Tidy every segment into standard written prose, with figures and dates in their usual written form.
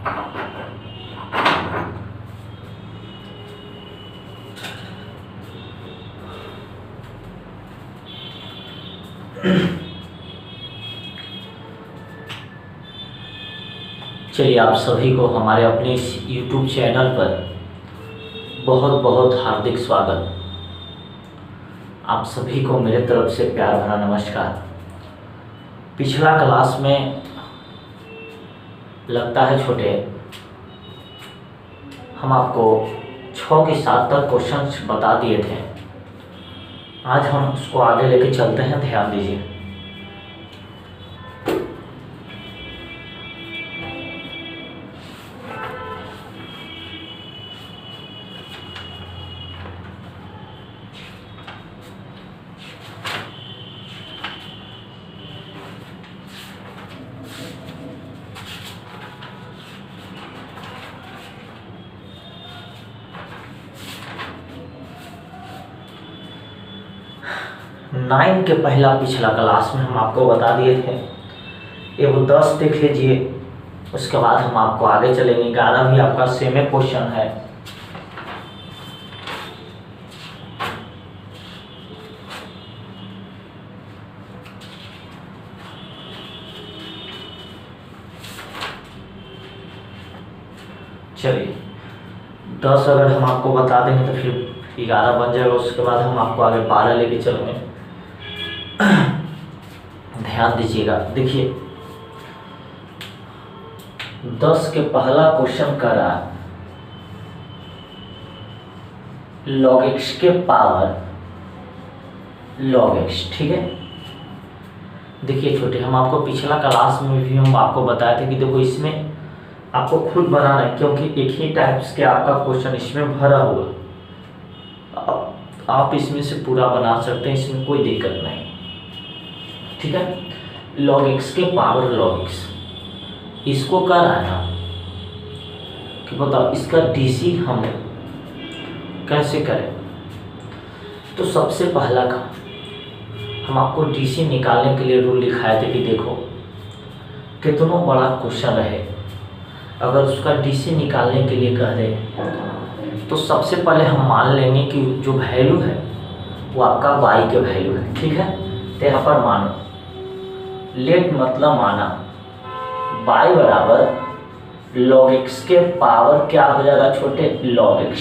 चलिए, आप सभी को हमारे अपने इस YouTube चैनल पर बहुत बहुत हार्दिक स्वागत। आप सभी को मेरे तरफ से प्यार भरा नमस्कार। पिछला क्लास में लगता है छोटे, हम आपको 6 के 7 तक क्वेश्चंस बता दिए थे। आज हम उसको आगे लेके चलते हैं, ध्यान दीजिए। नाइन के पहला पिछला क्लास में हम आपको बता दिए थे। ये वो 10 देख लीजिए, उसके बाद हम आपको आगे चलेंगे। 11 भी आपका सेम क्वेश्चन है। चलिए, 10 अगर हम आपको बता देंगे तो फिर 11 बन जाएगा। उसके बाद हम आपको आगे 12 लेके चलेंगे। ध्यान दीजिएगा, देखिए 10 के पहला क्वेश्चन कर रहा है log x के पावर log x, ठीक है। देखिए छोटे, हम आपको पिछला क्लास में भी हम आपको बताए थे कि देखो इसमें आपको खुद बनाना है, क्योंकि एक ही टाइप्स के आपका क्वेश्चन इसमें भरा हुआ। आप इसमें से पूरा बना सकते हैं, इसमें कोई दिक्कत नहीं, ठीक है। log x के पावर log x, इसको कर रहा है ना कि बताओ इसका DC हम कैसे करें। तो सबसे पहला काम, हम आपको DC निकालने के लिए रूल लिखाए थे कि देखो कितना बड़ा क्वेश्चन रहे, अगर उसका DC निकालने के लिए कह दे तो सबसे पहले हम मान लेंगे कि जो वैल्यू है वो आपका y के वैल्यू है, ठीक है। तो यहाँ पर मानो, लेट मतलब माना y बराबर log x के पावर क्या हो जाएगा छोटे, log x।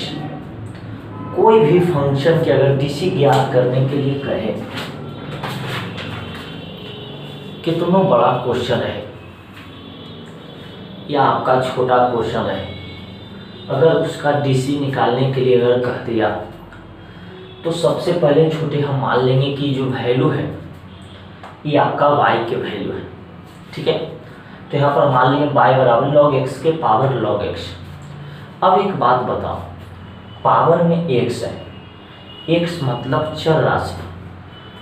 कोई भी फंक्शन के अगर DC ज्ञात करने के लिए कहे, कितना बड़ा क्वेश्चन है या आपका छोटा क्वेश्चन है, अगर उसका DC निकालने के लिए अगर कह दिया तो सबसे पहले छोटे हम मान लेंगे कि जो वैल्यू है ये आपका y के वैल्यू है, ठीक है। तो यहाँ पर मान लेंगे y बराबर log x के पावर log x। अब एक बात बताओ, पावर में x है, x मतलब चर राशि।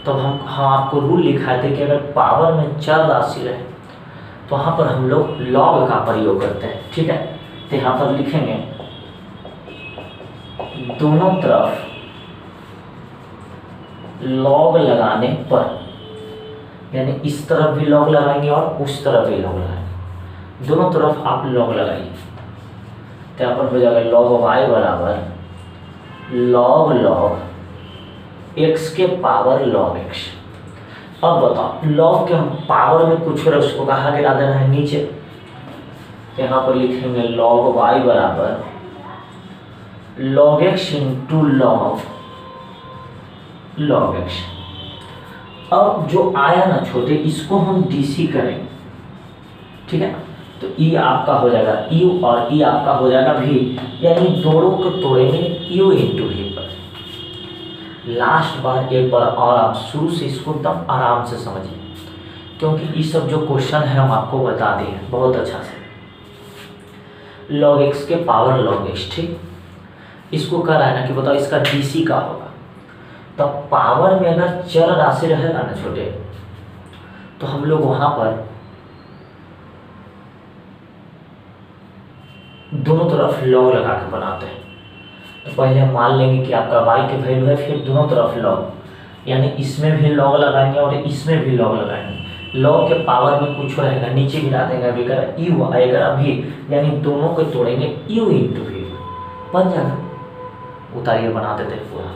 तो हम आपको रूल लिखाए थे कि अगर पावर में चर राशि रहे तो वहाँ पर हम लोग log का प्रयोग करते हैं, ठीक है। तो यहाँ पर लिखेंगे दोनों तरफ log लगाने पर, यानी इस तरफ भी log लगाएंगे और उस तरफ भी log लगाएंगे, दोनों तरफ आप log लगाइए। तो यहाँ पर हो जाएगा log y बराबर log x के पावर log x। अब बताओ, log के हम पावर में कुछ और उसको कहाँ गिरा देना है, नीचे। यहाँ पर लिखेंगे log y बराबर log x into log x। अब जो आया ना छोटे, इसको हम DC करेंगे, ठीक है। तो E आपका हो जाएगा U और E आपका हो जाएगा V, यानी दोनों को तोड़ेंगे U इंटू V पर। लास्ट बार एक बार और आप शुरू से इसको एकदम आराम से समझिए, क्योंकि ये सब जो क्वेश्चन है हम आपको बता दिए बहुत अच्छा से। log x के पावर log x, ठीक। इसको कर रहा है ना कि बताओ इसका DC का होगा। तो पावर में अगर चर राशि रहेगा ना छोटे, तो हम लोग वहां पर दोनों तरफ log लगा के बनाते हैं। तो पहले हम मान लेंगे कि आपका y के वैल्यू है, फिर दोनों तरफ log, यानी इसमें भी log लगाएंगे और इसमें भी log लगाएंगे। लॉग के पावर में कुछ रहेगा, नीचे गिरा देंगे बेकार यू आएगा भी, यानी दोनों को तोड़ेंगे यू इंटू वी बन जाएगा। उतारिए बना देते हैं पूरा।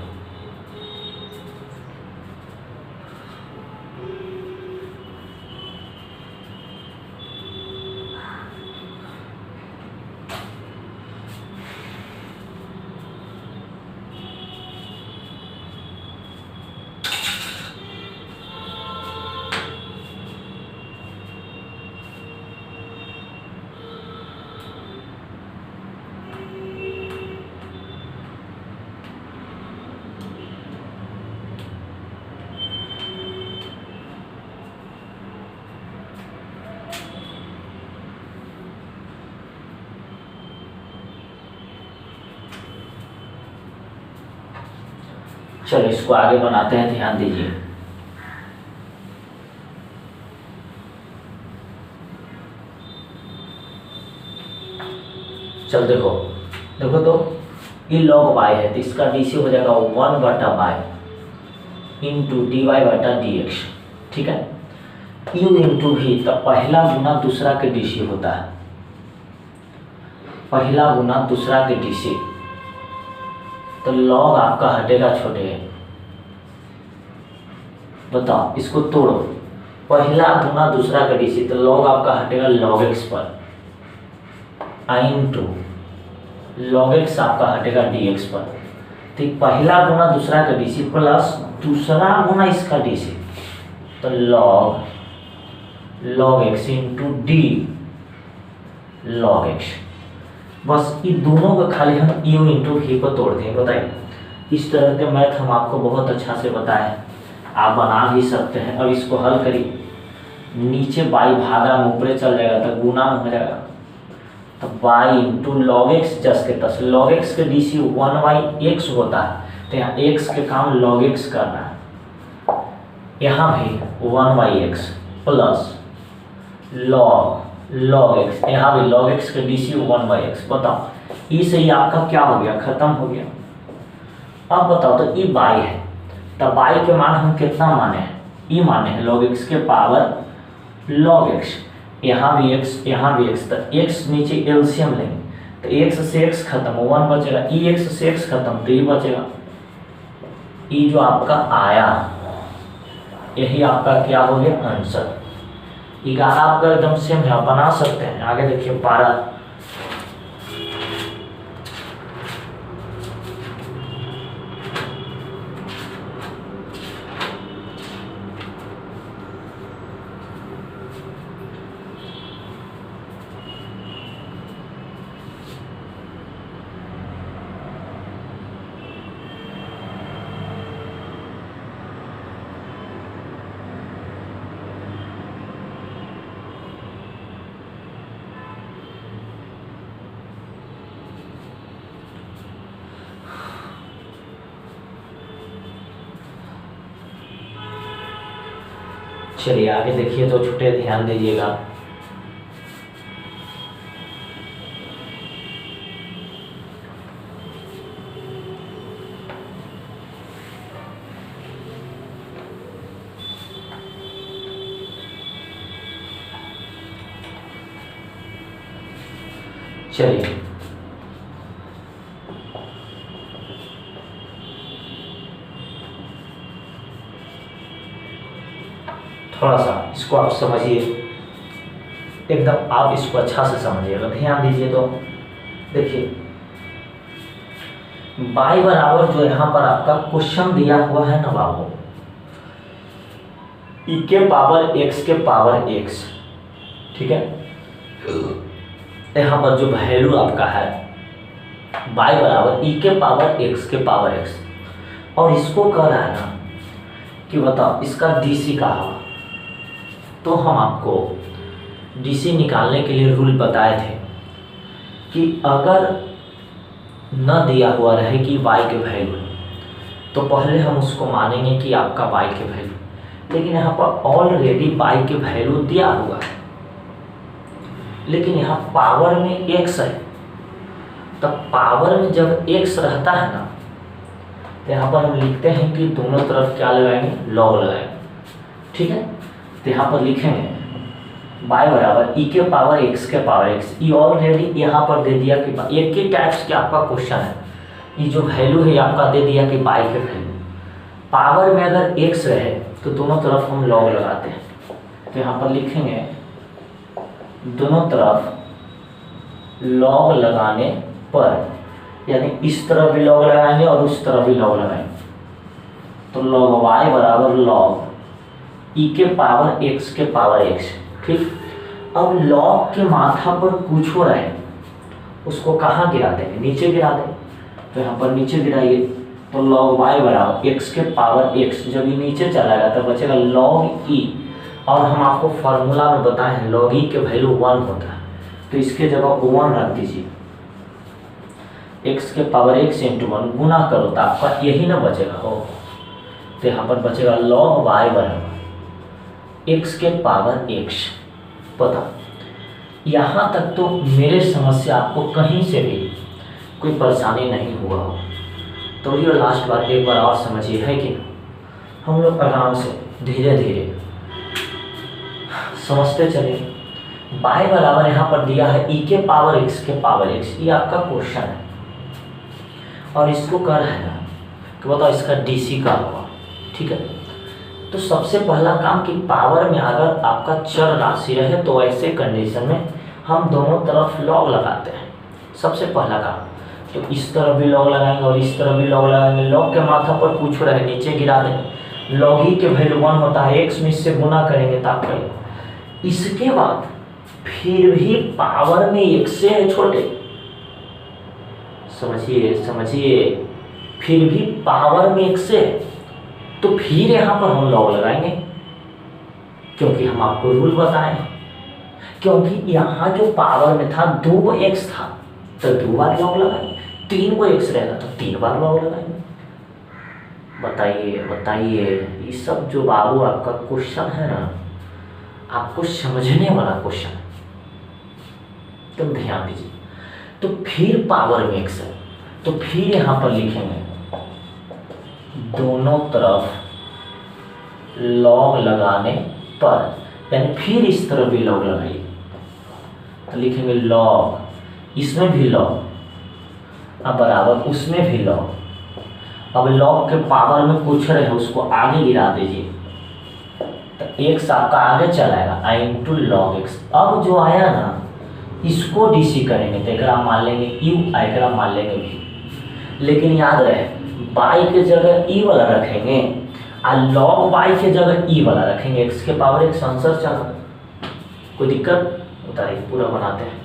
चलो इसको आगे बनाते हैं, ध्यान दीजिए। चल देखो देखो तो ये log y है तो इसका डीसी हो जाएगा 1/y इंटू डी वाई बटा डी एक्स। ठीक है, यू इंटू भी तो पहला गुना दूसरा के डीसी होता है, पहला गुना दूसरा के डीसी, तो लॉग आपका हटेगा छोटे। बताओ इसको तोड़ो, पहला गुना दूसरा का डीसी, तो लॉग आपका हटेगा लॉग एक्स पर, आई इंटू लॉग एक्स आपका हटेगा डी एक्स पर। तो पहला गुना दूसरा का डीसी प्लस दूसरा गुना इसका डीसी, तो log x into D log x. बस ये दोनों का खाली हम यू इंटू भी को तोड़ दें। बताइए इस तरह के मैथ हम आपको बहुत अच्छा से बताए, आप बना भी सकते हैं। अब इसको हल करिए, नीचे बाई भागा में ऊपरे चल जाएगा तो गुना में हो जाएगा, तो बाई इंटू लॉग एक्स जस के तस। लॉग एक्स के डीसी 1/x होता है, तो यहाँ x के काम लॉग एक्स करना है, यहाँ भी 1/x प्लस लॉग एक्स, यहाँ भी लॉग एक्स के डीसी 1/x। बताओ ई से ही आपका क्या हो गया, खत्म हो गया। अब बताओ तो ई बाई है, तो बाई के मान हम कितना माने हैं, ई माने हैं लॉग एक्स के पावर लॉग एक्स, यहाँ भी x यहाँ भी x, तो x नीचे एलसीएम लेंगे तो x से x खत्म 1 बचेगा, ई x से x खत्म तो ई बचेगा। ई जो आपका आया यही आपका क्या हो गया आंसर। 11 आपका एकदम सेम है, आप बना सकते हैं। आगे देखिए 12, चलिए आगे देखिए तो छोटे ध्यान दीजिएगा। चलिए थोड़ा सा इसको आप समझिए, एकदम आप इसको अच्छा से समझिएगा, ध्यान दीजिए। तो देखिए बाई बराबर जो यहाँ पर आपका क्वेश्चन दिया हुआ है ना बाबू, ई के पावर एक्स के पावर एक्स, ठीक है। यहाँ पर जो वैल्यू आपका है बाई बराबर ई के पावर एक्स के पावर एक्स, और इसको कह रहा है ना कि बताओ इसका डीसी का होगा। तो हम आपको डीसी निकालने के लिए रूल बताए थे कि अगर न दिया हुआ रहे कि y के वैल्यू, तो पहले हम उसको मानेंगे कि आपका y के वैल्यू, लेकिन यहाँ पर ऑलरेडी y के वैल्यू दिया हुआ है, लेकिन यहाँ पावर में x है, तो पावर में जब x रहता है ना, तो यहाँ पर हम लिखते हैं कि दोनों तरफ क्या लगाएंगे, लॉग लगाएंगे, ठीक है। तो यहाँ पर लिखेंगे y बराबर e के पावर x के पावर x। ये ऑलरेडी यहाँ पर दे दिया कि एक ही टाइप्स के आपका क्वेश्चन है, ये जो वैल्यू है आपका दे दिया कि y के वैल्यू पावर में अगर x रहे तो दोनों तरफ हम लॉग लगाते हैं। तो यहाँ पर लिखेंगे दोनों तरफ लॉग लगाने पर, यानी इस तरफ भी लॉग लगाएंगे और उस तरफ भी लॉग लगाएंगे, तो लॉग y बराबर लॉग e के पावर x के पावर x। ठीक, अब लॉग के माथा पर कुछ हो रहा है, उसको कहाँ गिरा देंगे? नीचे गिरा दें। तो यहाँ पर नीचे गिराइए, तो log y बराबर x के पावर x, जब ये नीचे चलाएगा तो बचेगा log e। और हम आपको फार्मूला में बताए हैं log e के वैल्यू 1 होता है, तो इसके जगह 1 रख दीजिए, x के पावर x इंटू 1 गुना करो तो आपका यही ना बचेगा हो। तो यहाँ पर बचेगा log y बराबर x के पावर x। पता, यहाँ तक तो मेरे समझ से आपको कहीं से भी कोई परेशानी नहीं हुआ हो। तो ये लास्ट बार एक बार और समझिए, है कि हम लोग आराम से धीरे धीरे समझते चले। y बराबर यहाँ पर दिया है e के पावर x के पावर x, ये आपका क्वेश्चन है और इसको कर है ना कि बताओ इसका DC का होगा। ठीक है, तो सबसे पहला काम कि पावर में अगर आपका चर राशि रहे तो ऐसे कंडीशन में हम दोनों तरफ लॉग लगाते हैं। सबसे पहला काम, तो इस तरफ भी लॉग लगाएंगे और इस तरफ भी लॉग लगाएंगे। लॉग के माथा पर कुछ रहे नीचे गिरा देंगे, लॉग ही के वैल्यू 1 होता है, x में इससे गुना करेंगे तो आपका। इसके बाद फिर भी पावर में x से है छोटे, समझिए फिर भी पावर में x से है, तो फिर यहाँ पर हम लॉग लगाएंगे, क्योंकि हम आपको रूल बताएं, क्योंकि यहाँ जो पावर में था 2x था तो 2 बार लॉग लगाएंगे, 3x रहेगा तो 3 बार लॉग लगाएंगे। बताइए ये सब जो बाबू आपका क्वेश्चन है ना, आपको समझने वाला क्वेश्चन है, तुम ध्यान दीजिए। तो फिर पावर में x है, तो फिर यहाँ पर लिखेंगे दोनों तरफ लॉग लगाने पर, यानी फिर इस तरफ भी लॉग लगाइए, तो लिखेंगे लॉग, इसमें भी लॉग, अब बराबर उसमें भी लॉग। अब लॉग के पावर में कुछ रहे उसको आगे गिरा दीजिए, तो x आपका आगे चलाएगा i इंटू लॉग x। अब जो आया ना इसको DC करेंगे तो एक मान लेंगे u, एक मान लेंगे v, लेकिन याद रहे y के जगह e वाला रखेंगे और log y के जगह e वाला रखेंगे, x के पावर x आंसर चला। कोई दिक्कत? बताइए, पूरा बनाते हैं।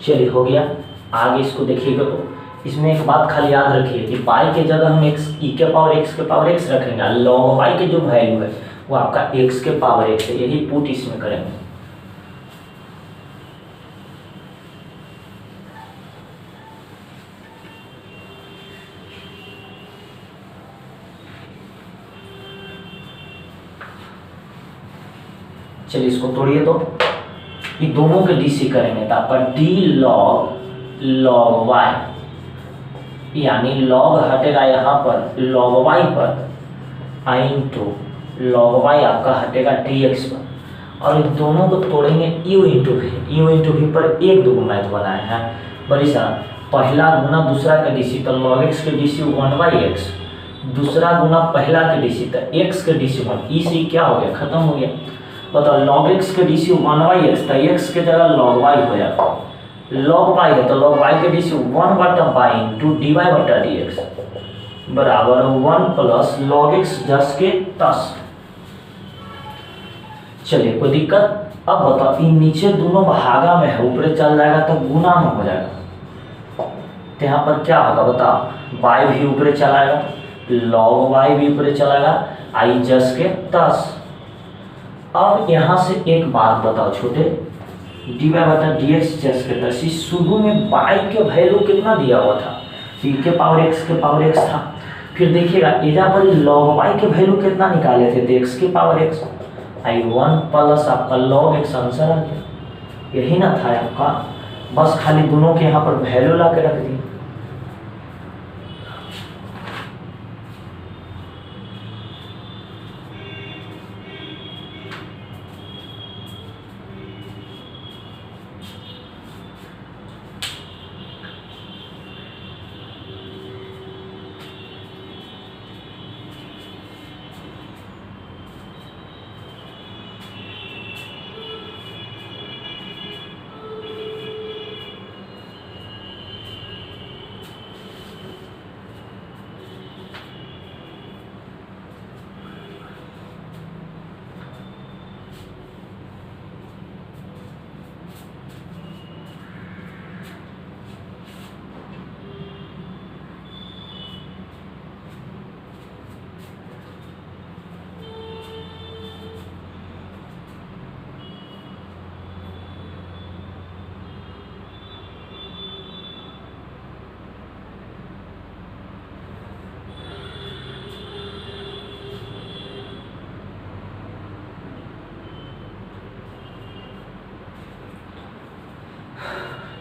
चलिए हो गया। आगे इसको देखिएगा तो इसमें एक बात खाली याद रखिए कि पाई के जगह हम एक्स ई के पावर एक्स रखेंगे, लॉग वाई के जो वैल्यू है वो आपका एक्स के पावर एक्स है, यही पुट इसमें करेंगे। चलिए इसको तोड़िए तो ये दोनों के डीसी करेंगे तो आपका डी लॉग वाई, यानी लॉग हटेगा यहाँ पर लॉग वाई पर, आई इंटू लॉग वाई आपका हटेगा डी एक्स पर, और इन दोनों को तोड़ेंगे यू इंटू वी पर एक दो मैथ बनाए हैं बड़ी सा, पहला गुना दूसरा का डीसी तो लॉग एक्स के डीसी 1/x, दूसरा गुना पहला के डीसी तो एक्स के डीसी 1, ई से क्या हो गया खत्म हो गया। बताओ लॉग एक्स के डीसी 1/x तो एक्स के जगह लॉग वाई हो जाएगा, लॉग वाई है तो लॉग वाई के DC 1/y into D Y बटा डी एक्स बराबर 1 प्लस लॉग एक्स 10 के 10। चलिए कोई दिक्कत। अब बताओ इन नीचे दोनों भागा में है, ऊपर चल जाएगा तो गुना में हो जाएगा, तो यहाँ पर क्या होगा बताओ, वाई भी ऊपर चलाएगा, लॉग वाई भी ऊपर चलाएगा, आई 10 के 10। अब यहाँ से एक बात बताओ छोटे, डी वाई बटा डी एक्स 10 के 10, शुरू में वाई के वैल्यू कितना दिया हुआ था, ई के पावर एक्स था, फिर देखिएगा यहाँ पर लॉग वाई के वैल्यू कितना निकाले थे तो एक्स के पावर एक्स, आई 1 प्लस आपका लॉग एक्स आंसर आ गया, यही ना था आपका, बस खाली दोनों के यहाँ पर वैल्यू ला के रख दी।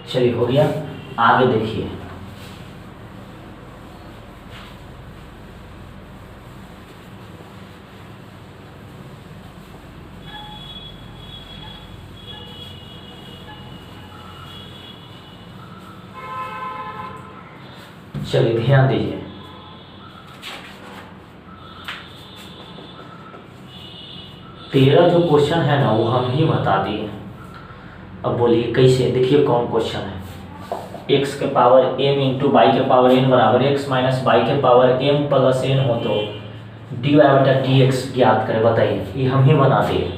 चलिए हो गया। आगे देखिए चलिए ध्यान दीजिए, तेरह जो क्वेश्चन है ना वो हम ही बता दिए। अब बोलिए कैसे, देखिए कौन क्वेश्चन है, x के पावर m इंटू बाई के पावर n बराबर x माइनस बाई के पावर m प्लस n हो तो डी वाई बटा डी एक्स ज्ञात करें, बताइए। ये हम ही बनाते हैं,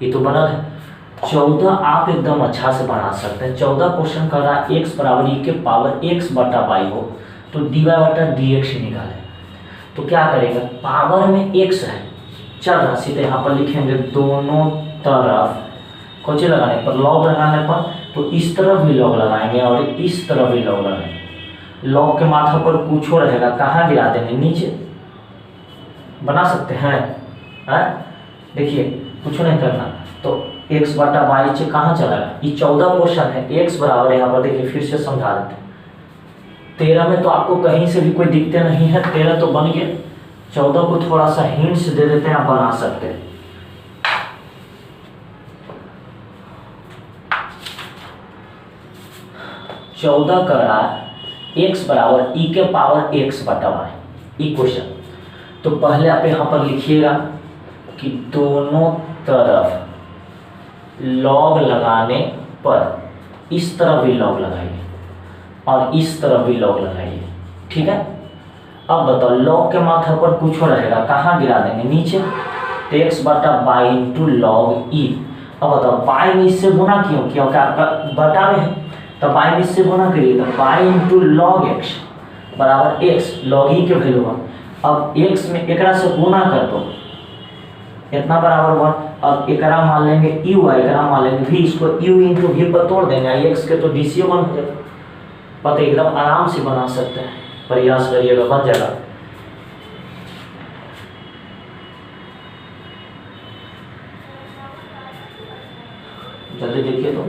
ये तो बनल है। 14 आप एकदम अच्छा से बना सकते हैं। 14 क्वेश्चन कर रहा है x बराबर e के पावर x बटा बाई हो तो डी वाई बटा डी एक्स निकालें, तो क्या करेगा, पावर में x है, चल रहा सीधे यहाँ पर लिखेंगे दोनों तरफ कोचे लगाने पर, लॉग लगाने पर तो इस तरफ भी लॉग लगाएंगे और इस तरफ भी लॉग लगाएंगे। लॉग के माथा पर कुछ हो रहेगा, कहाँ गिरा देंगे, नीचे बना सकते हैं। देखिए कुछ नहीं करना, तो x बटा वाई से कहाँ चला गया, ये 14 क्वेश्चन है, x बराबर यहाँ पर देखिए फिर से समझा देते हैं। 13 में तो आपको कहीं से भी कोई दिक्कत नहीं है, 13 तो बन गया, 14 को थोड़ा सा हिंट्स दे देते हैं, आप बना सकते हैं। चौदह कर रहा है x बराबर e के पावर x बटा वाई, इक्वेशन। तो पहले आप यहाँ पर लिखिएगा कि दोनों तरफ लॉग लगाने पर इस तरफ भी लॉग लगाइए और इस तरफ भी लॉग लगाइए, ठीक है। अब बताओ लॉग के माथा पर कुछ हो रहेगा, कहाँ गिरा देंगे, नीचे, तो x बटा बाई इंटू लॉग ई। अब बताओ बाई में इससे गुना क्यों, क्योंकि आपका बटा में है, तो पाई में इससे गुना करिए, तो पाई इंटू लॉग एक्स बराबर एक्स, लॉग ई के वैल्यू 1। अब एक्स में एकरा से गुना कर दो, इतना बराबर 1। अब एकरा मान लेंगे यू, एकरा मान लेंगे v, इसको u इंटू v पर तोड़ देंगे, x के तो dc 1 हो जाएगा। पता एकदम आराम से बना सकते हैं, प्रयास करिएगा बन जाएगा। जल्दी देखिए तो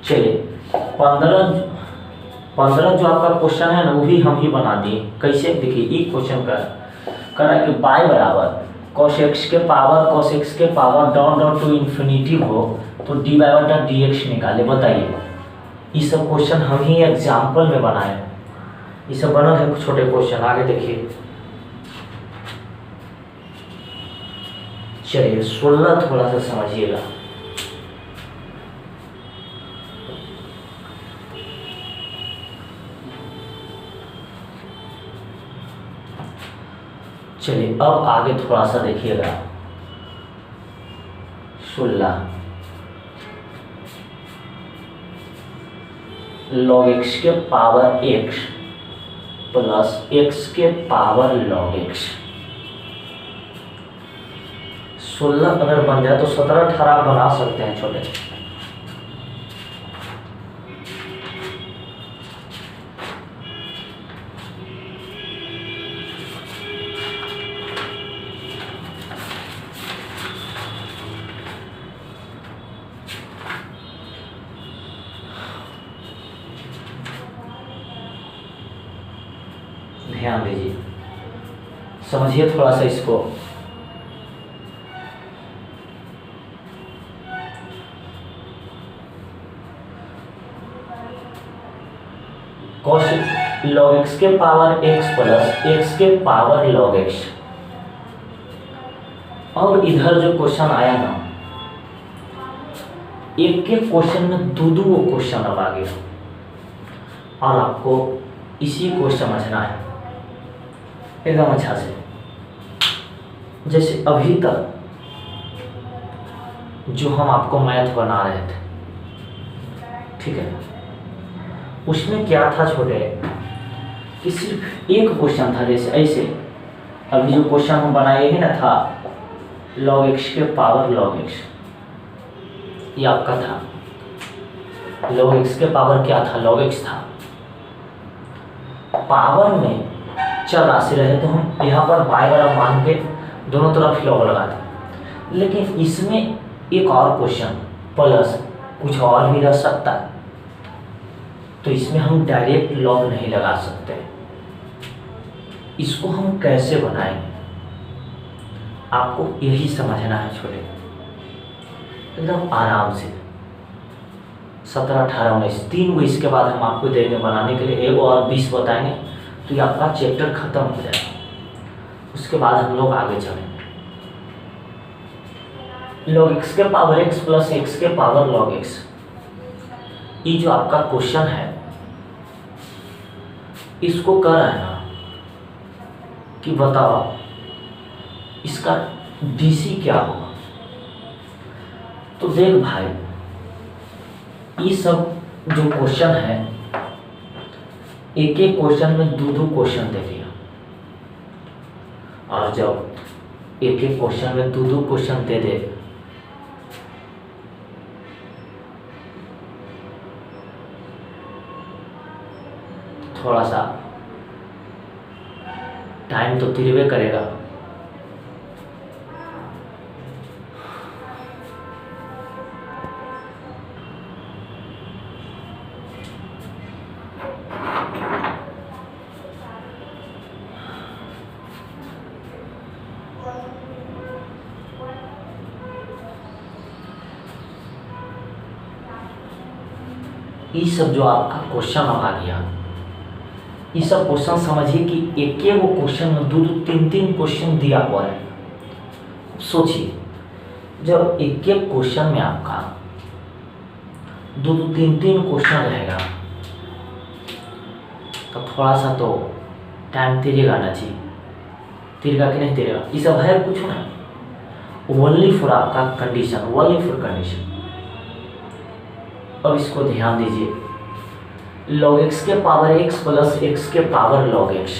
चलिए 15 जो आपका क्वेश्चन है ना वो भी हम ही बना दिए। कैसे देखिए, एक क्वेश्चन करा कि y बराबर cos x के power dot dot to infinity हो तो dy बटा dx निकाले। बताइए, ये सब क्वेश्चन हम ही एग्जाम्पल में बनाए, ये सब बनल है छोटे क्वेश्चन। आगे देखिए, चलिए 16 थोड़ा सा समझिएगा। चलिए अब आगे थोड़ा सा देखिएगा। 16 लॉग एक्स के पावर एक्स प्लस एक्स के पावर लॉग एक्स। 16 अगर बन जाए तो 17-18 बना सकते हैं छोटे। ध्यान दीजिए, समझिए थोड़ा सा इसको। cos log x के पावर x प्लस x के पावर log x। अब इधर जो क्वेश्चन आया ना, एक के क्वेश्चन में दो क्वेश्चन अब आ गया और आपको इसी को समझना है एकदम अच्छा से। जैसे अभी तक जो हम आपको मैथ बना रहे थे, ठीक है, उसमें क्या था छोटे कि सिर्फ एक क्वेश्चन था। जैसे ऐसे अभी जो क्वेश्चन हम बनाए ही ना था, log x के पावर log x, ये आपका था। log x के पावर क्या था? log x था। पावर में चर राशि रहे तो हम यहाँ पर y बराबर मान के दोनों तरफ log लगाते, लेकिन इसमें एक और क्वेश्चन प्लस कुछ और भी रह सकता है, तो इसमें हम डायरेक्ट लॉग नहीं लगा सकते। इसको हम कैसे बनाएंगे आपको यही समझना है छोटे, एकदम आराम से। 17, 18, 19 3 गो इसके बाद हम आपको देंगे बनाने के लिए, एक और 20 बताएंगे, तो ये आपका चैप्टर खत्म हो जाएगा। उसके बाद हम लोग आगे चलेंगे। log x के पावर x प्लस x के पावर log x, ये जो आपका क्वेश्चन है इसको कर है ना कि बताओ इसका DC क्या होगा। तो देख भाई, ये सब जो क्वेश्चन है, एक एक क्वेश्चन में दो क्वेश्चन दे दिया, और जब एक एक क्वेश्चन में दो क्वेश्चन दे दे थोड़ा सा टाइम तो तिरवे करेगा। ये सब जो आपका क्वेश्चन आ गया, ये सब क्वेश्चन समझिए कि एक एक वो क्वेश्चन में 2-2 3-3 क्वेश्चन दिया हुआ है। सोचिए जब एक एक क्वेश्चन में आपका 2-2 3-3 क्वेश्चन रहेगा तो थोड़ा सा तो टाइम तेरेगा ना जी, तेरेगा कि नहीं तेरेगा? ये सब है कुछ नहीं, ओनली फॉर आपका कंडीशन, ओनली फॉर कंडीशन। अब इसको ध्यान दीजिए, log x के पावर x प्लस x के पावर log x,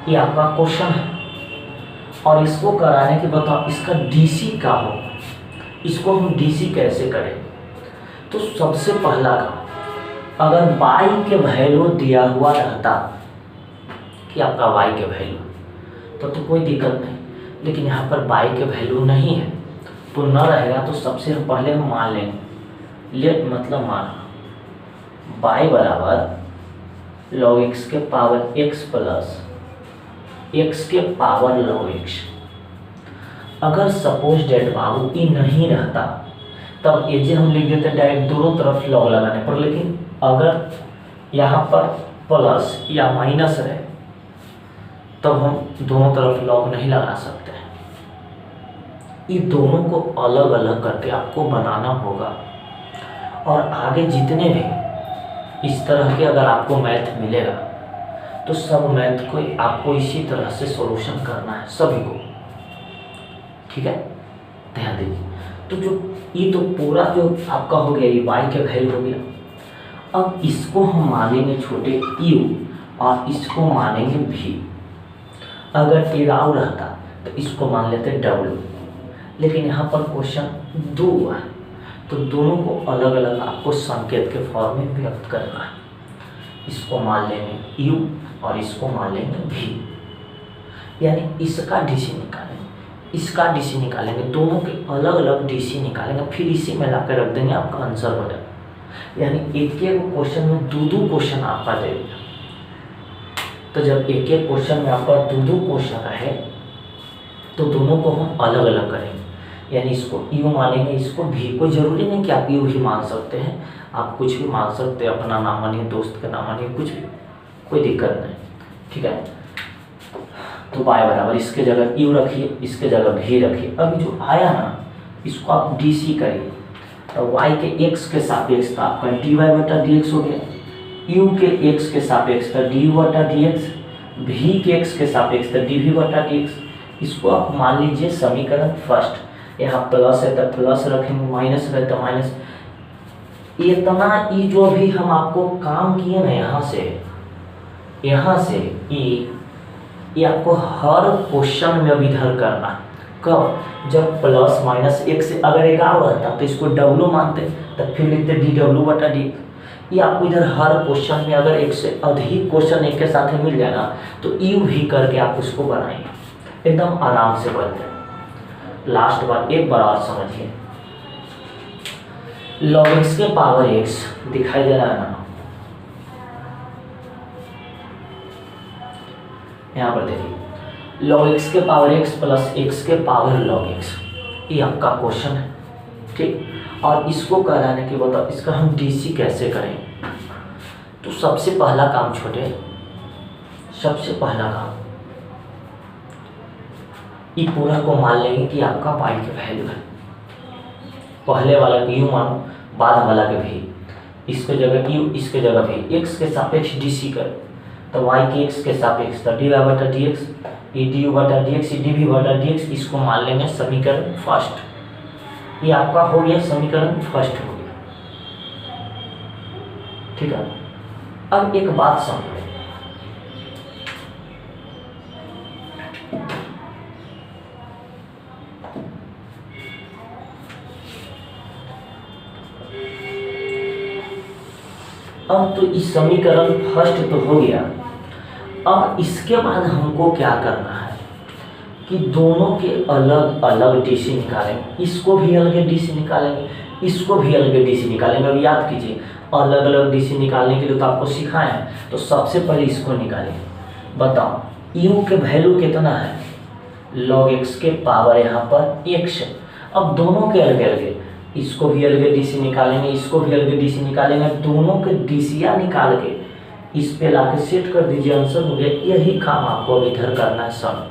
ये आपका क्वेश्चन है। और इसको कराने के बताओ इसका DC क्या हो, इसको हम DC कैसे करें? तो सबसे पहला काम, अगर y के वैल्यू दिया हुआ रहता कि आपका y के वैल्यू तो कोई दिक्कत नहीं, लेकिन यहाँ पर y के वैल्यू नहीं है तो न रहेगा। तो सबसे पहले हम मान लेंगे, लेट मतलब माना y बराबर log x के पावर x प्लस x के पावर log x। अगर सपोज डेट बाबू ई नहीं रहता तब ये हम लिख देते डायरेक्ट दोनों तरफ लॉग लगाने पर, लेकिन अगर यहाँ पर प्लस या माइनस रहे तब हम दोनों तरफ लॉग नहीं लगा सकते। ये दोनों को अलग अलग करके आपको बनाना होगा। और आगे जितने भी इस तरह के अगर आपको मैथ मिलेगा तो सब मैथ को आपको इसी तरह से सॉल्यूशन करना है सभी को, ठीक है? ध्यान दीजिए। तो जो ये तो पूरा जो आपका हो गया, ये y के वैल्यू हो गया। अब इसको हम मानेंगे छोटे u और इसको मानेंगे v। अगर इराव रहता तो इसको मान लेते w, लेकिन यहाँ पर क्वेश्चन दो है तो दोनों को अलग अलग आपको संकेत के फॉर्म में व्यक्त करना है। इसको मान लेंगे u और इसको मान लेंगे v, यानी इसका DC निकालेंगे, इसका DC निकालेंगे, दोनों के अलग अलग DC निकालेंगे, फिर इसी में ला कर रख देंगे, आपका आंसर हो जाएगा। यानी एक एक क्वेश्चन में दो क्वेश्चन आपका दे दिया। तो जब एक एक क्वेश्चन में आपका दो क्वेश्चन रहे तो दोनों को हम अलग अलग करेंगे, यानी इसको u मानेंगे, इसको v। कोई ज़रूरी नहीं कि आप u ही मान सकते हैं, आप कुछ भी मान सकते हैं, अपना नाम मानिए, दोस्त का नाम मानिए, कुछ भी, कोई दिक्कत नहीं, ठीक है? तो y बराबर इसके जगह u रखिए, इसके जगह v रखिए। अभी जो आया ना इसको आप DC करिए, तो y के x के सापेक्ष का आपका dy बटा dx हो गया, u के x के सापेक्ष का du बटा dx, v के x के सापेक्ष का dv बटा dx। इसको आप मान लीजिए समीकरण फर्स्ट। यहाँ प्लस है तो प्लस रखेंगे, माइनस है तो माइनस। इतना ई जो भी हम आपको काम किए ना यहाँ से ये आपको हर क्वेश्चन में विधर करना। कब? जब प्लस माइनस एक से अगर एक और रहता तो इसको डब्लू मानते, तब फिर लिखते डी डब्लू बटा डी। ये आपको इधर हर क्वेश्चन में अगर एक से अधिक क्वेश्चन एक के साथ मिल जाएगा तो यू भी करके आप उसको बनाएंगे, एकदम आराम से बनते हैं। लास्ट बार एक बार और समझिए, log x के पावर x दिखाई दे रहा है ना, यहाँ पर देखिए log x के पावर x प्लस x के पावर log x, ये आपका क्वेश्चन है, ठीक। और इसको कराने के बाद इसका हम DC कैसे करें? तो सबसे पहला काम छोटे, सबसे पहला काम ये पूरा को मान लेंगे कि आपका y के वैल्यू है। पहले वाला के u मानो, बाद वाला के v, इसके जगह u, इसके जगह v, x के सापेक्ष DC कर तो y के x के सापेक्ष तो dy बटा dx, ये du बटा dx, ये dv बटा dx। इसको मान लेंगे समीकरण फर्स्ट। ये आपका हो गया समीकरण फर्स्ट हो गया, ठीक है। अब एक बात समझो, अब तो इस समीकरण फर्स्ट तो हो गया। अब इसके बाद हमको क्या करना है कि दोनों के अलग अलग DC निकालेंगे, इसको भी अलग DC निकालेंगे, इसको भी अलग DC निकालेंगे। अब याद कीजिए अलग अलग DC निकालने के लिए तो आपको सिखाए हैं, तो सबसे पहले इसको निकालेंगे। बताओ u के वैल्यू कितना है? log x के पावर यहाँ पर x। अब दोनों के अलग अलग, इसको भी अलग डीसी निकालेंगे, इसको भी अलग डीसी निकालेंगे, दोनों के डीसीया निकाल के इस पे लाके सेट कर दीजिए, आंसर हो गया। यही काम आपको अब इधर करना है। सब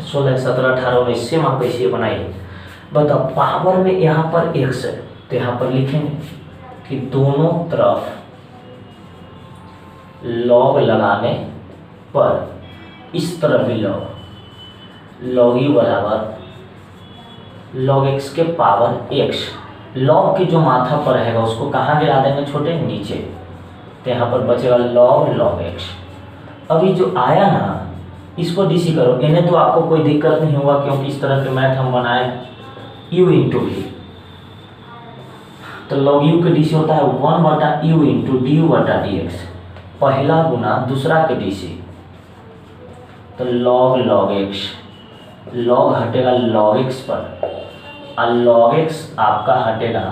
16, 17, 18, 19 सेम आप ऐसे बनाइए। बताओ पावर में यहाँ पर x है तो यहाँ पर लिखेंगे कि दोनों तरफ लॉग लगाने पर इस तरफ भी लॉग यू बराबर लॉग x के पावर x। लॉग की जो माथा पर रहेगा उसको कहाँ गिरा देंगे छोटे, नीचे, तो यहाँ पर बचेगा लॉग x। अभी जो आया ना इसको डीसी करो, इन्हें तो आपको कोई दिक्कत नहीं होगा क्योंकि इस तरह के मैथ हम बनाए u इंटू भी। तो लॉग u के डीसी होता है 1/u इंटू du/dx, पहला गुना दूसरा के डीसी, तो लॉग x, लॉग हटेगा लॉग x पर और log x आपका हटेगा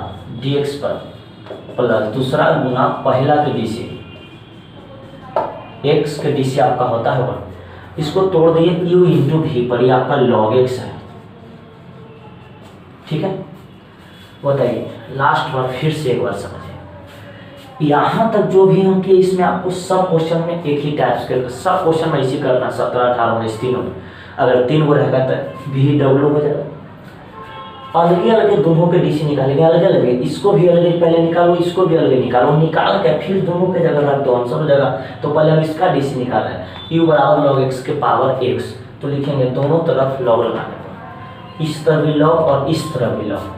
dx पर, प्लस दूसरा गुना पहला के डीसी, x के डीसी आपका होता है 1, इसको तोड़ दिए u इंटू भी पर, ये आपका log x है। ठीक है, बताइए लास्ट बार फिर से एक बार समझिए। यहाँ तक जो भी हम किए इसमें आपको सब क्वेश्चन में एक ही टाइप्स के सब क्वेश्चन में इसी करना, 17, 18, 19 तीनों में। अगर 3 गो रहेगा तो भी डब्लू हो जाएगा। अलग अलग दोनों के डीसी निकालेंगे, अलग अलग, इसको भी अलग पहले निकालो, इसको भी अलग निकालो, निकाल के फिर दोनों के जगह रख दो, आंसर हो जाएगा। तो पहले हम इसका डीसी निकाल रहे हैं, u बराबर लॉग x के पावर x, तो लिखेंगे दोनों तरफ लॉग लगाने पर, इस तरफ भी लॉग और इस तरफ भी लॉग।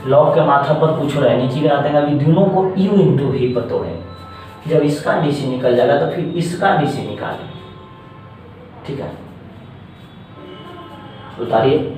लॉग के माथा पर पूछ रहे हैं, नीचे गिरा देंगे। अभी दोनों को u इंटू भी पर तोड़ेंगे, जब इसका डीसी निकल जाएगा तो फिर इसका डीसी निकालेंगे। ठीक है, उतारिए।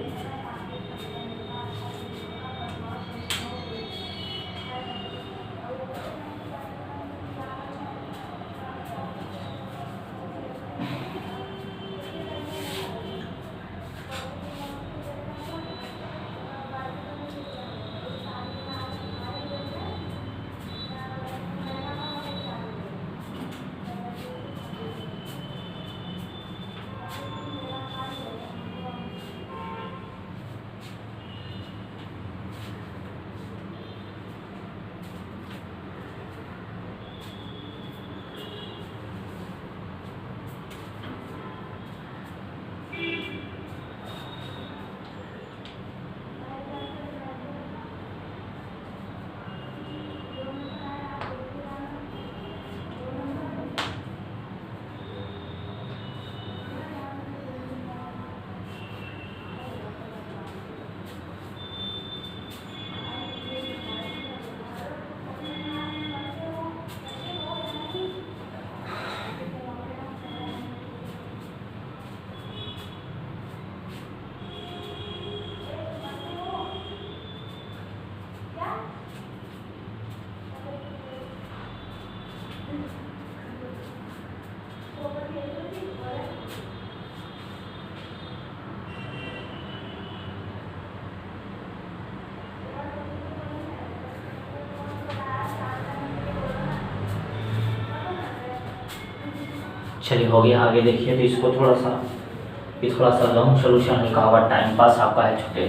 चलिए हो गया, आगे देखिए। तो इसको थोड़ा सा लॉन्ग सोल्यूशन हल्का होगा, टाइम पास आपका है छोटे।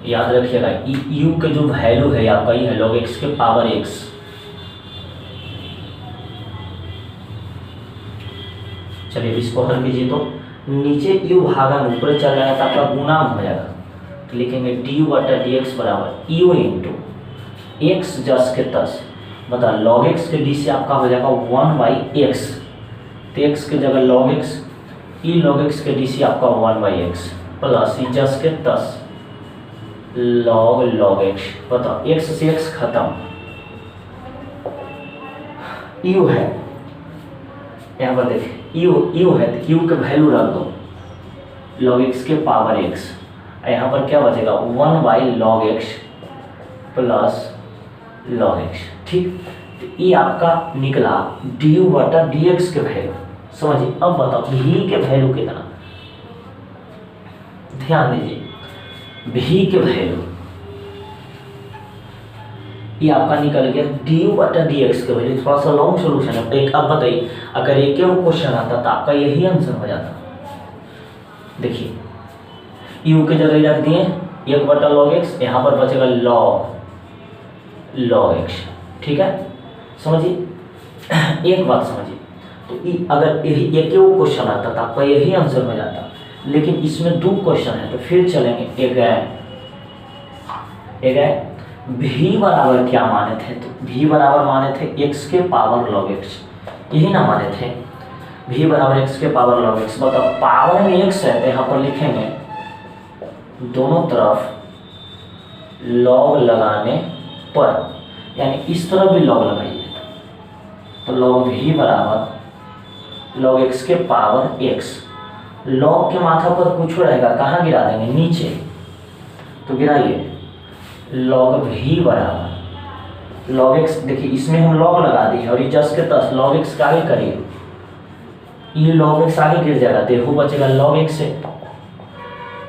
याद रखिएगा u के जो वैल्यू है आपका ये है log x के पावर x। चलिए इसको हल कीजिए, तो नीचे u भागा में ऊपर चल रहा है तो आपका गुना हो जाएगा, तो लिखेंगे du/dx बराबर u इंटू एक्स जस के तस, बता log x के डी से आपका हो जाएगा 1/x, तो x के जगह log x, ई log x के डी से आपका 1/x प्लस ई जस के तस log x। बताओ x से x खत्म, u है यहाँ पर देखिए u है तो u के वैल्यू रख दो log x के पावर x, यहाँ पर क्या बचेगा 1/log x plus log x। ठीक, तो ये आपका निकला du/dx के वैल्यू। समझिए, अब बताओ v के वैल्यू कितना, ध्यान दीजिए v के वैल्यू ये आपका निकल गया डी यू बटा डी एक्स के वैल्यू। थोड़ा सा लॉन्ग सोल्यूशन है। एक अब बताइए, अगर एक वो क्वेश्चन आता तो आपका यही आंसर हो जाता। देखिए यू के जगह रख दिए 1 बटा लॉग एक्स, यहाँ पर बचेगा लॉग एक्स। ठीक है, समझिए एक बात समझिए, तो अगर यही एक वो क्वेश्चन आता तो आपका यही आंसर हो जाता, लेकिन इसमें 2 क्वेश्चन है तो फिर चलेंगे। एक है भी बराबर क्या माने थे, तो भी बराबर माने थे x के पावर लॉग x, यही ना माने थे, भी बराबर x के पावर लॉग x। बताओ पावर में x है तो यहाँ पर लिखेंगे दोनों तरफ लॉग लगाने पर, यानी इस तरफ भी लॉग लगाइए तो लॉग भी बराबर लॉग x के पावर x। लॉग के माथा पर कुछ रहेगा, कहाँ गिरा देंगे, नीचे, तो गिराइए लॉग भी बराबर लॉग x। देखिए इसमें हम लॉग लगा दिए और ये जस्ट के तस लॉग x का आगे करिए, ये लॉग x आगे गिर जाएगा, देखो बचेगा लॉग x से।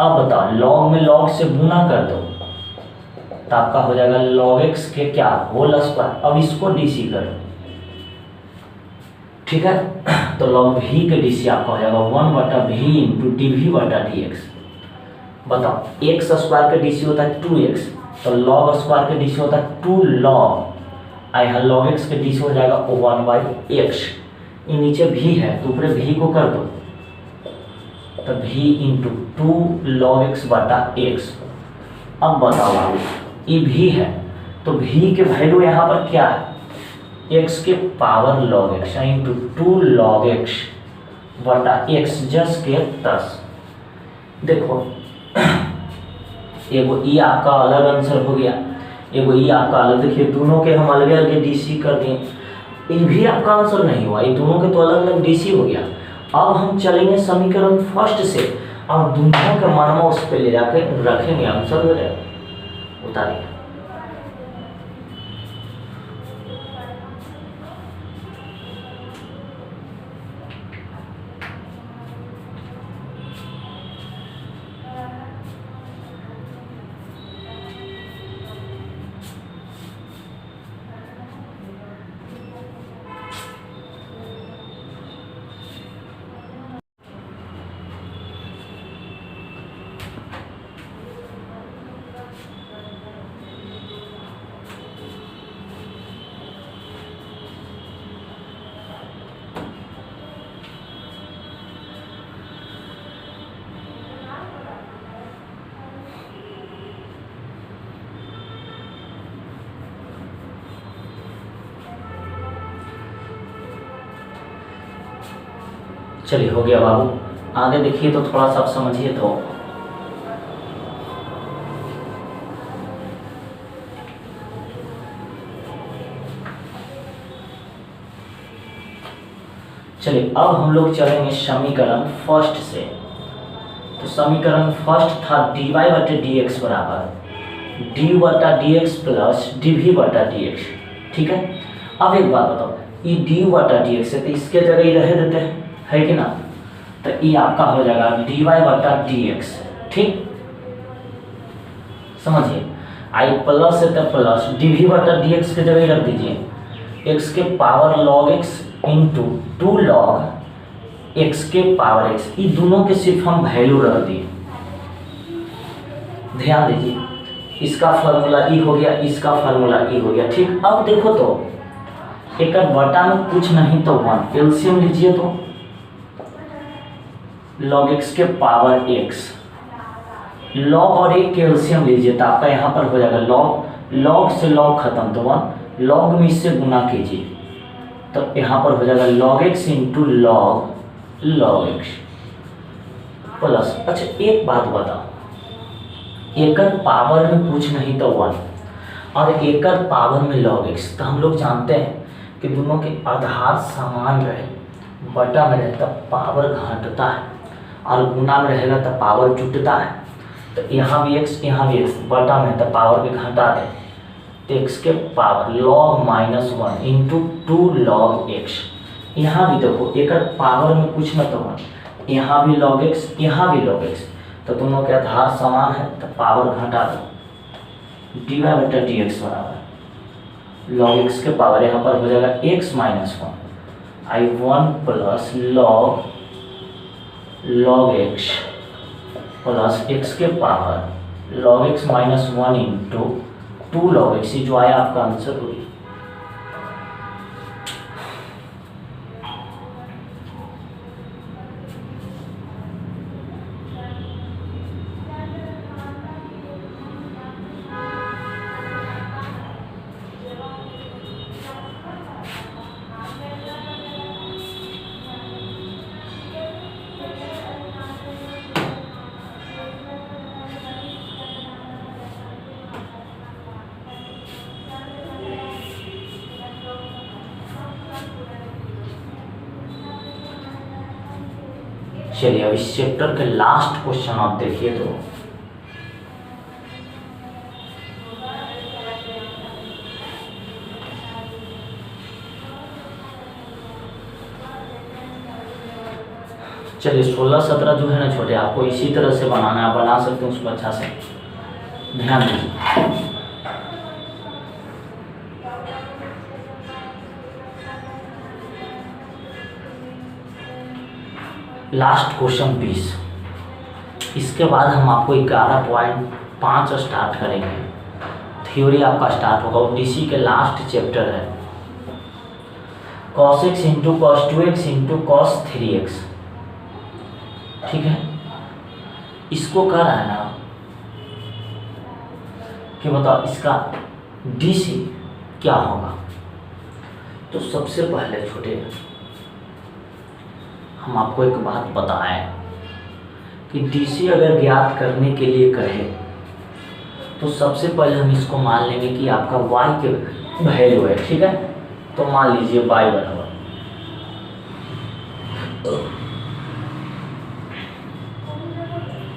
अब बताओ लॉग में लॉग से गुना कर दो तो आपका हो जाएगा लॉग x के क्या होल स्क्वायर। अब इसको डीसी करो, ठीक है, तो लॉग भी के डीसी आपका हो जाएगा 1 बटा भी इंटू डी भी बटा डी एक्स। बताओ एक्स स्क्वायर का डीसी होता है 2x, तो लॉग स्क्वायर के डीसी होता है 2 लॉग, यहाँ लॉग एक्स के डीसी हो जाएगा 1/x। ये नीचे भी है तो ऊपर भी को कर दो, तो भी इंटू 2 लॉग एक्स बटा एक्स। अब बताओ बाबू ये भी है तो भी के वैल्यू यहाँ पर क्या है, x के power log x into 2 log x बटा एक्स जस के 10। देखो एगो ई आपका अलग आंसर हो गया, एगो ई आपका अलग। देखिए दोनों के हम अलग अलग डीसी कर दिए, ये भी आपका आंसर नहीं हुआ, ये दोनों के तो अलग अलग डीसी हो गया। अब हम चलेंगे समीकरण फर्स्ट से और दोनों का मानमा उस पर ले जाकर रखेंगे, आंसर हो जाएगा। उतारिए चलिए हो गया बाबू, आगे देखिए तो थोड़ा सा आप समझिए। तो चलिए अब हम लोग चलेंगे समीकरण फर्स्ट से। तो समीकरण फर्स्ट था dy बटे डी एक्स बराबर डी बटा डी एक्स प्लस डी भी बटा डी एक्स। ठीक है, अब एक बात बताओ, ये डी बटा डी एक्स है तो इसके जगह ही रह देते हैं, है कि ना, तो ये आपका हो जाएगा dy बटा डी एक्स। ठीक, समझिए आई प्लस है तो प्लस डी भी बटा डी एक्स के जगह ही रख दीजिए एक्स के power log x into 2 log x के पावर एक्स। ये दोनों के सिर्फ हम वैल्यू रख दिए, ध्यान दीजिए, इसका फार्मूला ई हो गया, इसका फार्मूला ई हो गया। ठीक, अब देखो तो एक बटा में कुछ नहीं तो 1 एलसीएम लीजिए तो लॉग एक्स के पावर एक्स, लॉग और एक के एलसीएम लीजिए तो आपका यहाँ पर हो जाएगा लॉग से लॉग खत्म तो 1, लॉग में इससे गुना कीजिए तो यहाँ पर हो जाएगा log x into log x plus. अच्छा एक बात बताओ, एकड़ पावर में कुछ नहीं तो 1 और एकड़ पावर में लॉग एक्स, तो हम लोग जानते हैं कि दोनों के आधार समान रहे, बटा में रहता पावर घटता है और गुना में रहेगा तो पावर जुटता है। तो यहाँ भी x यहाँ भी x, बटा में तो पावर भी घटा दे तो x के power log -1 into 2 log x। यहाँ भी देखो एक पावर में कुछ न तो 1, यहाँ भी log x यहाँ भी log x, तो दोनों के आधार समान है तो पावर घटा दो dy बटा डी एक्स बराबर लॉग एक्स के पावर यहाँ पर हो जाएगा x minus 1 I1 plus log x plus x के power log x minus 1 into 2 log x, जो आया आपका आंसर हुई। चलिए अब इस चैप्टर के लास्ट क्वेश्चन आप देखिए तो चलिए 16-17 जो है ना छोटे, आपको इसी तरह से बनाना है, आप बना सकते हैं उसको अच्छा से, ध्यान दीजिए। लास्ट क्वेश्चन 20, इसके बाद हम आपको 11.5 स्टार्ट करेंगे। थ्योरी आपका स्टार्ट होगा, वो डीसी के लास्ट चैप्टर है। cos x into cos 2x into cos 3x, ठीक है। इसको कर रहा है ना कि बताओ इसका डीसी क्या होगा। तो सबसे पहले छोटे हम आपको एक बात बताएं कि डीसी अगर ज्ञात करने के लिए कहे तो सबसे पहले हम इसको मान लेंगे कि आपका y के वैल्यू है, ठीक है। तो मान लीजिए y बराबर,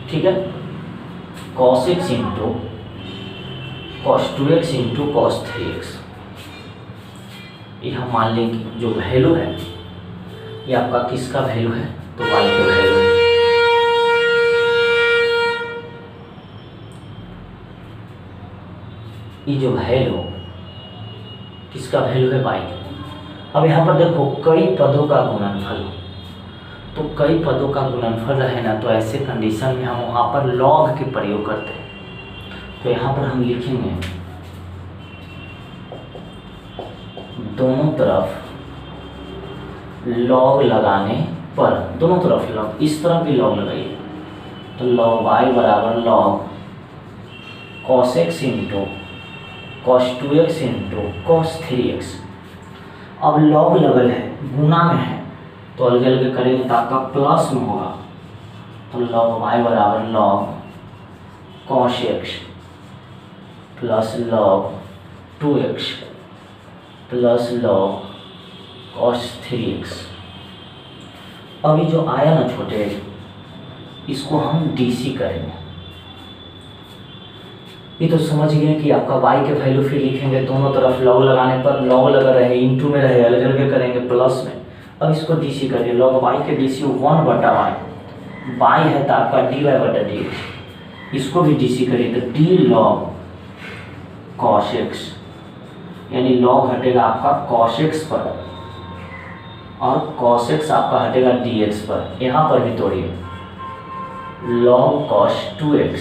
ठीक है, cos x into cos 2x into cos 3x, ये हम मान लेंगे जो वैल्यू है ये आपका किसका वैल्यू है, तो y का वैल्यू है। ये जो वैल्यू किसका वैल्यू है, y का। अब यहाँ पर देखो कई पदों का गुणनफल, तो कई पदों का गुणनफल रहे ना, तो ऐसे कंडीशन में हम वहाँ पर लॉग के प्रयोग करते हैं। तो यहाँ पर हम लिखेंगे दोनों तरफ लॉग लगाने पर, दोनों तरफ लॉग, इस तरफ भी लॉग लगाइए, तो लॉग y बराबर log cos x into cos 2x into cos 3x। अब लॉग लगल है, गुना में है, तो अलग अलग करेंगे तो आपका प्लस में होगा। तो लॉग y बराबर log cos x plus log 2x plus log cos 3x। अभी जो आया ना छोटे, इसको हम डीसी करेंगे। ये तो समझ गए कि आपका y के वैल्यू फिर लिखेंगे, दोनों तरफ लॉग लगाने पर लॉग लगा रहे, इंटू में रहे, अलग अलग करेंगे प्लस में। अब इसको डीसी करिए, लॉग y के डीसी 1/y, y है तो आपका dy/dx, इसको भी डीसी करिए तो डी लॉग cos x, यानी लॉग हटेगा आपका cos x पर और cos x आपका हटेगा dx पर। यहाँ पर भी तोड़िए, log cos 2x,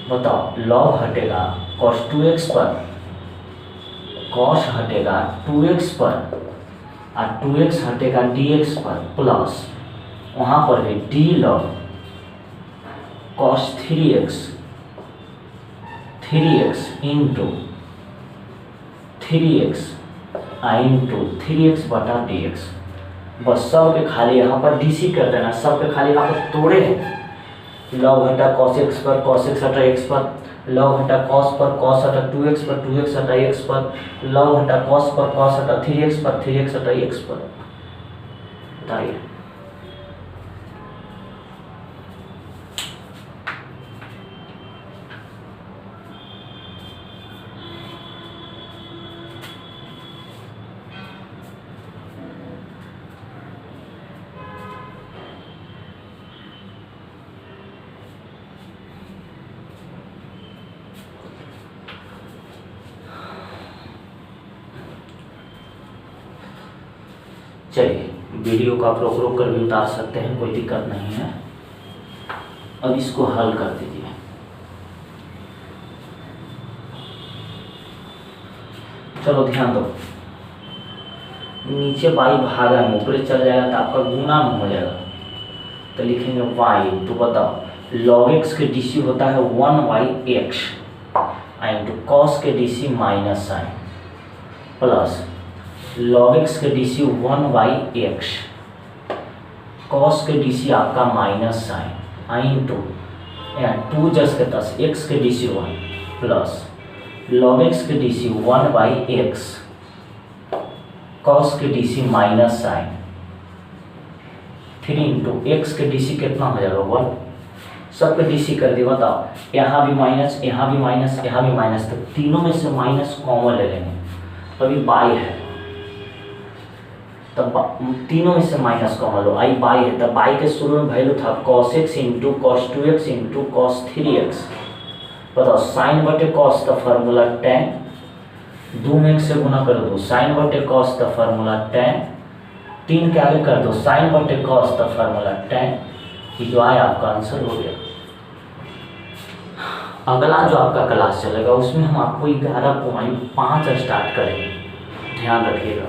बताओ लॉग हटेगा cos 2x पर, cos हटेगा 2x पर और 2x हटेगा dx पर, प्लस वहाँ पर भी d log cos 3x into 3x into 3x बटा dx। बस सब के खाली यहाँ पर डीसी कर देना, सब के खाली यहाँ पर तोड़े हैं। लॉग हटा cos x पर, cos x हटा x पर, लॉग हटा cos पर, cos हटा 2x पर, 2x हटा x पर, लॉग हटा cos पर, cos हटा 3x पर, 3x हटा x पर। बताइए चलिए वीडियो को आप रोक रोक कर भी उतार सकते हैं, कोई दिक्कत नहीं है। अब इसको हल कर दीजिए। चलो ध्यान दो, नीचे y भागा में ऊपर चल जाएगा तो आपका गुना में हो जाएगा, तो लिखेंगे y। तो बताओ log x के dc होता है 1/x इंटू कॉस के dc minus sine plus log x के dc 1/x कॉस के dc आपका माइनस साइन इंटू 2 जस के 10 x के dc 1 प्लस log x के dc 1/x कॉस के dc minus sine 3 into X के dc कितना हो जाएगा 1, सबके dc कर दिए। बताओ यहाँ भी माइनस, यहाँ भी माइनस, यहाँ भी माइनस, तो तीनों में से माइनस कॉमन ले लेंगे। अभी बाई है तब तीनों में से minus common low, I by है तब बाई के शुरू में वैल्यू था cos x into cos 2x into cos 3x। बताओ साइन बटे कॉस का फार्मूला tan, 2 में 1 से गुना कर दो, साइन बटे कॉस का फार्मूला tan, 3 के आगे कर दो साइन बटे कॉस का फार्मूला tan। ये जो आया आपका आंसर हो गया। अगला जो आपका क्लास चलेगा उसमें हम आपको 11.5 स्टार्ट करेंगे, ध्यान रखिएगा।